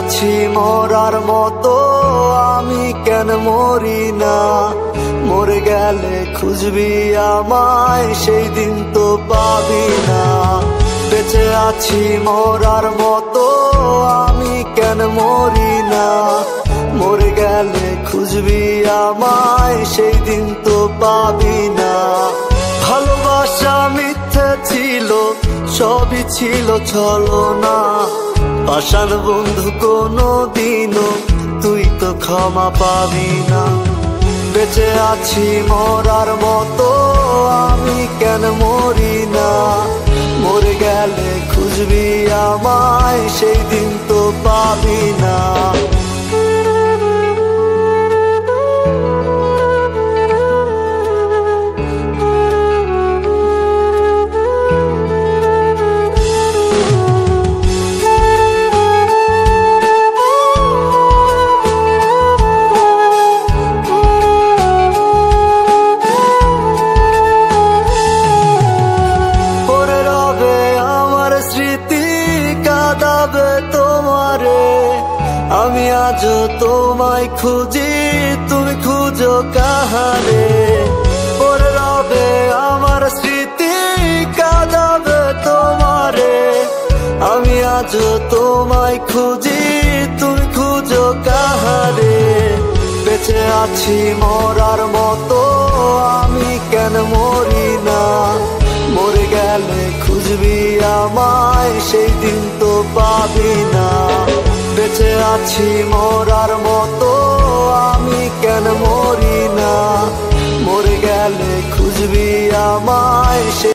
আছি মরার মতো আমি কেন মরি না? মরে গেলে খুঁজবি আমায় সেই দিন তো পাবি না। বেঁচে আছি মরার মতো আমি কেন মরি না? মরে গেলে খুঁজবি আমায় সেই দিন তো পাবি না। ভালোবাসা মিথ্যে ছিল, সবই ছিল ছলনা। পাষাণ বন্ধু কোনো দিনও তুই তো ক্ষমা পাবি না। বেঁচে আছি মরার মতো আমি কেন মরি না? মরে গেলে খুঁজবি আমায় সেই দিন তো পাবি না। তোমারে আমি আজও তোমায় খুঁজি, তুমি খুঁজো কাহারে? পরে রবে আমার স্মৃতি কাঁদাবে তোমারে। আমি আজও তোমায় খুঁজি, তুমি খুঁজো কাহারে? বেঁচে আছি মরার মতো আমি কেন মরি না? মরে গেলে খুঁজবি আমায় সেই দিন তো পাবি না। বেঁচে আছি মরার মতো আমি কেন মরি না? মরে গেলে খুঁজবি আমায়।